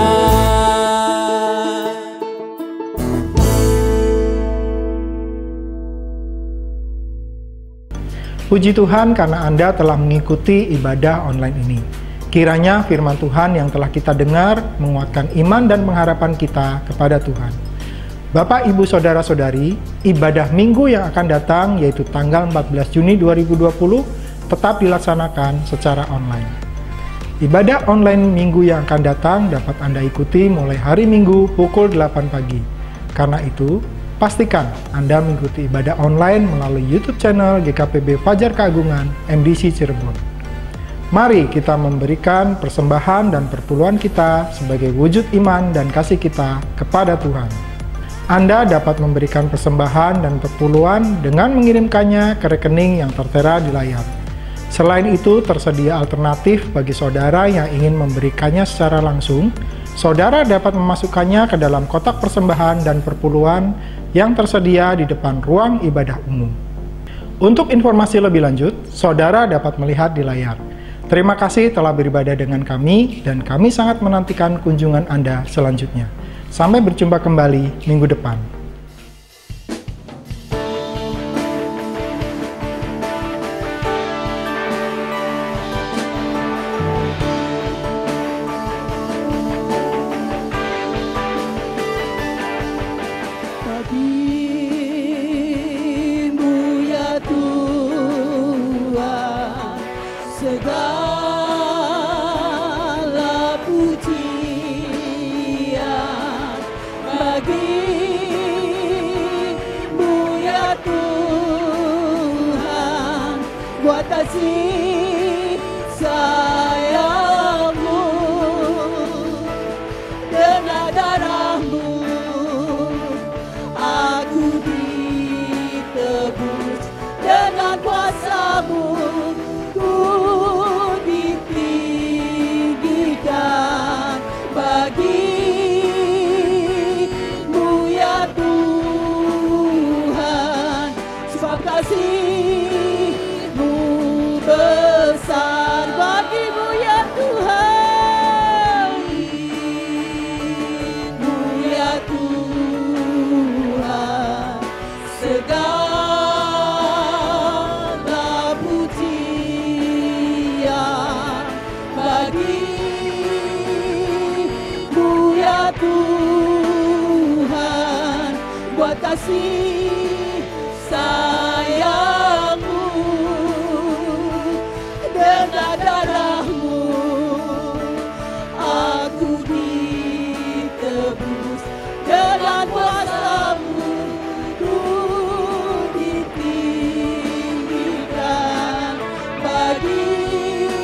Puji Tuhan karena Anda telah mengikuti ibadah online ini. Kiranya firman Tuhan yang telah kita dengar menguatkan iman dan pengharapan kita kepada Tuhan. Bapak, Ibu, Saudara-saudari, ibadah minggu yang akan datang yaitu tanggal 14 Juni 2020 tetap dilaksanakan secara online. Ibadah online minggu yang akan datang dapat Anda ikuti mulai hari Minggu pukul 8 pagi. Karena itu, pastikan Anda mengikuti ibadah online melalui YouTube channel GKPB Fajar Keagungan MDC Cirebon. Mari kita memberikan persembahan dan perpuluhan kita sebagai wujud iman dan kasih kita kepada Tuhan. Anda dapat memberikan persembahan dan perpuluhan dengan mengirimkannya ke rekening yang tertera di layar. Selain itu, tersedia alternatif bagi saudara yang ingin memberikannya secara langsung. Saudara dapat memasukkannya ke dalam kotak persembahan dan perpuluhan yang tersedia di depan ruang ibadah umum. Untuk informasi lebih lanjut, saudara dapat melihat di layar. Terima kasih telah beribadah dengan kami, dan kami sangat menantikan kunjungan Anda selanjutnya. Sampai berjumpa kembali minggu depan. Bagimu ya Tuhan, segala pujian. Bagimu ya Tuhan, buat kasih sayang-Mu dengan darah-Mu. Aku ditebus dengan kuasa-Mu, ku ditinggikan. Bagimu ya Tuhan, sebab kasih-Mu besar. Bagimu ya Tuhan, bagimu ya Tuhan, segala pujian. Bagimu ya Tuhan, buat kasih sayang-Mu dengan darah-Mu. Aku ditebus dengan kuasa-Mu, ku ditinggikan. Bagimu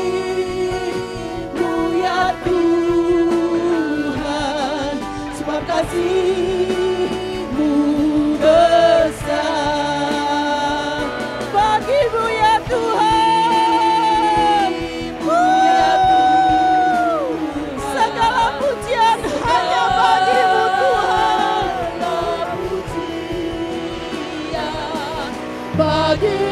ya Tuhan, sebab kasih-Mu besar. Bagimu ya Tuhan, segala pujian hanya Bagimu Tuhan. Bagimu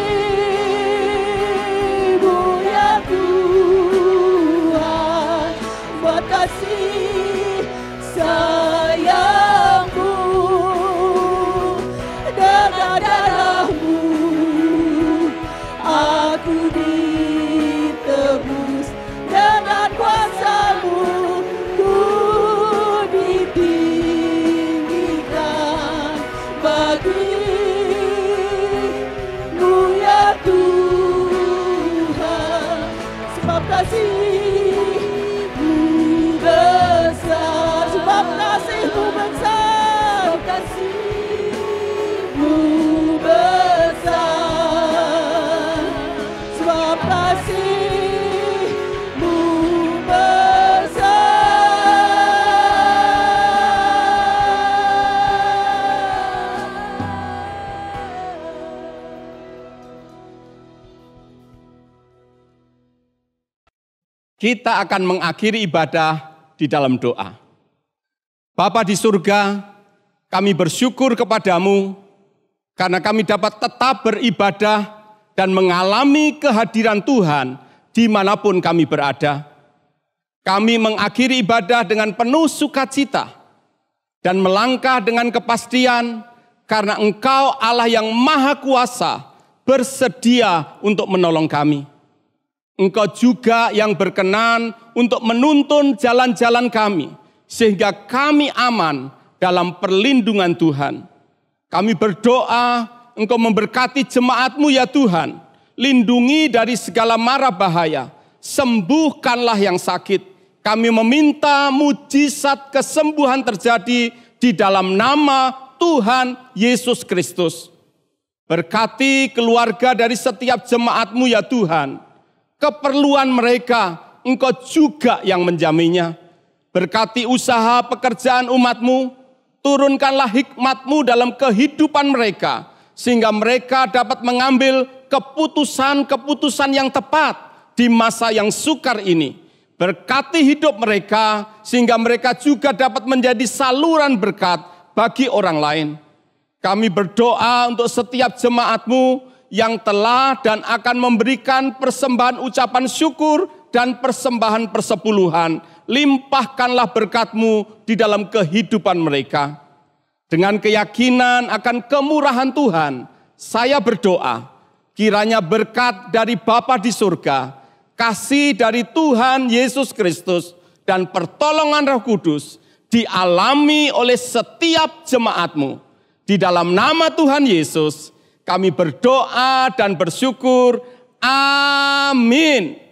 kita akan mengakhiri ibadah di dalam doa. Bapa di surga, kami bersyukur kepadamu karena kami dapat tetap beribadah dan mengalami kehadiran Tuhan dimanapun kami berada. Kami mengakhiri ibadah dengan penuh sukacita dan melangkah dengan kepastian karena Engkau Allah yang Maha Kuasa bersedia untuk menolong kami. Engkau juga yang berkenan untuk menuntun jalan-jalan kami, sehingga kami aman dalam perlindungan Tuhan. Kami berdoa, Engkau memberkati jemaat-Mu ya Tuhan. Lindungi dari segala mara bahaya, sembuhkanlah yang sakit. Kami meminta mujizat kesembuhan terjadi di dalam nama Tuhan Yesus Kristus. Berkati keluarga dari setiap jemaat-Mu ya Tuhan. Keperluan mereka, Engkau juga yang menjaminnya. Berkati usaha pekerjaan umat-Mu, turunkanlah hikmat-Mu dalam kehidupan mereka, sehingga mereka dapat mengambil keputusan-keputusan yang tepat di masa yang sukar ini. Berkati hidup mereka, sehingga mereka juga dapat menjadi saluran berkat bagi orang lain. Kami berdoa untuk setiap jemaat-Mu yang telah dan akan memberikan persembahan ucapan syukur dan persembahan persepuluhan. Limpahkanlah berkat-Mu di dalam kehidupan mereka. Dengan keyakinan akan kemurahan Tuhan, saya berdoa, kiranya berkat dari Bapa di surga, kasih dari Tuhan Yesus Kristus, dan pertolongan Roh Kudus dialami oleh setiap jemaat-Mu. Di dalam nama Tuhan Yesus, kami berdoa dan bersyukur. Amin.